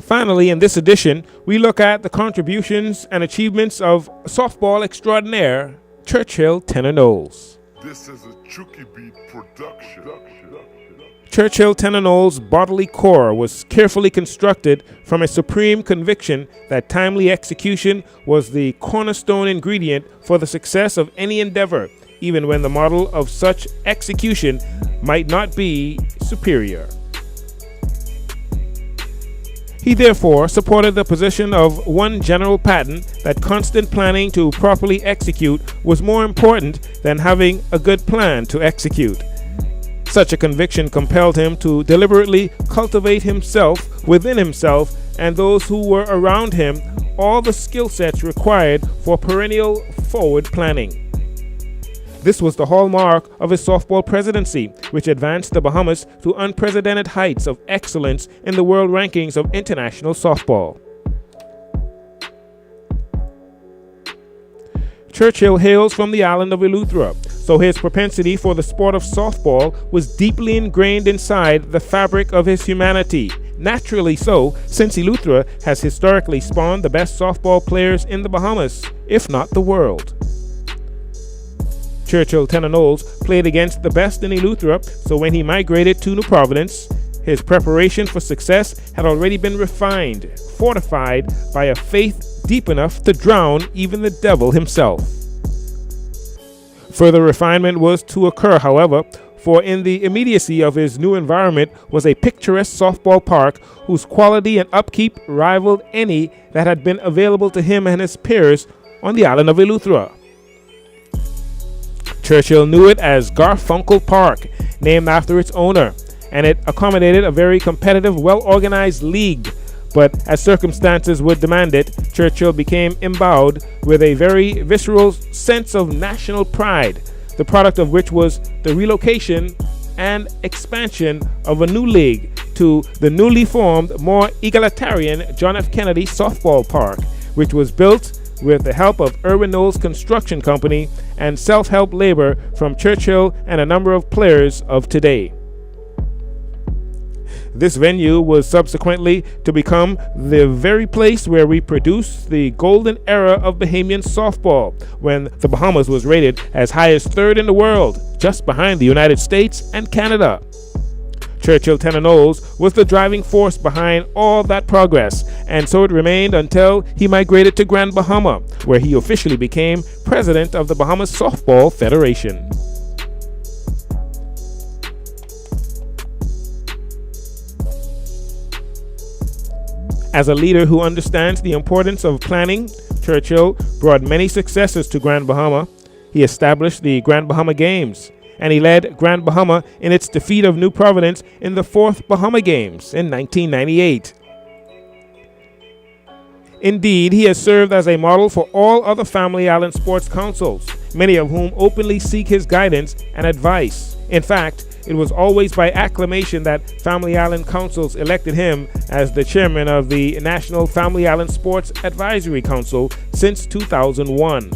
Finally, in this edition, we look at the contributions and achievements of softball extraordinaire Churchill Tenor Knowles. This is a Chucky Beat production. Churchill Tenor Knowles' bodily core was carefully constructed from a supreme conviction that timely execution was the cornerstone ingredient for the success of any endeavor, even when the model of such execution might not be superior. He therefore supported the position of one general patent that constant planning to properly execute was more important than having a good plan to execute. Such a conviction compelled him to deliberately cultivate himself within himself and those who were around him all the skill sets required for perennial forward planning. This was the hallmark of his softball presidency, which advanced the Bahamas to unprecedented heights of excellence in the world rankings of international softball. Churchill hails from the island of Eleuthera, so his propensity for the sport of softball was deeply ingrained inside the fabric of his humanity. Naturally so, since Eleuthera has historically spawned the best softball players in the Bahamas, if not the world. Churchill Tenor Knowles played against the best in Eleuthera, so when he migrated to New Providence, his preparation for success had already been refined, fortified by a faith deep enough to drown even the devil himself. Further refinement was to occur, however, for in the immediacy of his new environment was a picturesque softball park whose quality and upkeep rivaled any that had been available to him and his peers on the island of Eleuthera. Churchill knew it as Garfunkel Park, named after its owner, and it accommodated a very competitive, well-organized league. But as circumstances would demand it, Churchill became imbued with a very visceral sense of national pride, the product of which was the relocation and expansion of a new league to the newly formed, more egalitarian John F. Kennedy Softball Park, which was built with the help of Irwin Knowles Construction Company and self-help labor from Churchill and a number of players of today. This venue was subsequently to become the very place where we produced the golden era of Bahamian softball, when the Bahamas was rated as high as third in the world, just behind the United States and Canada. Churchill Tenor Knowles was the driving force behind all that progress, and so it remained until he migrated to Grand Bahama, where he officially became president of the Bahamas Softball Federation. As a leader who understands the importance of planning, Churchill brought many successes to Grand Bahama. He established the Grand Bahama Games, and he led Grand Bahama in its defeat of New Providence in the 4th Bahama Games in 1998. Indeed, he has served as a model for all other Family Island sports councils, many of whom openly seek his guidance and advice. In fact, it was always by acclamation that Family Island councils elected him as the chairman of the National Family Island Sports Advisory Council since 2001.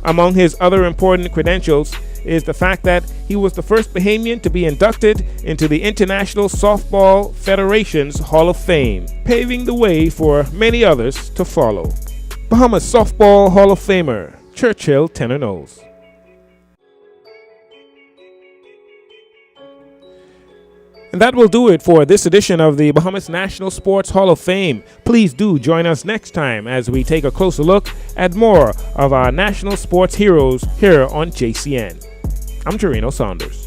Among his other important credentials is the fact that he was the first Bahamian to be inducted into the International Softball Federation's Hall of Fame, paving the way for many others to follow. Bahamas Softball Hall of Famer Churchill Tenor Knowles. And that will do it for this edition of the Bahamas National Sports Hall of Fame. Please do join us next time as we take a closer look at more of our national sports heroes here on JCN. I'm Jerino Saunders.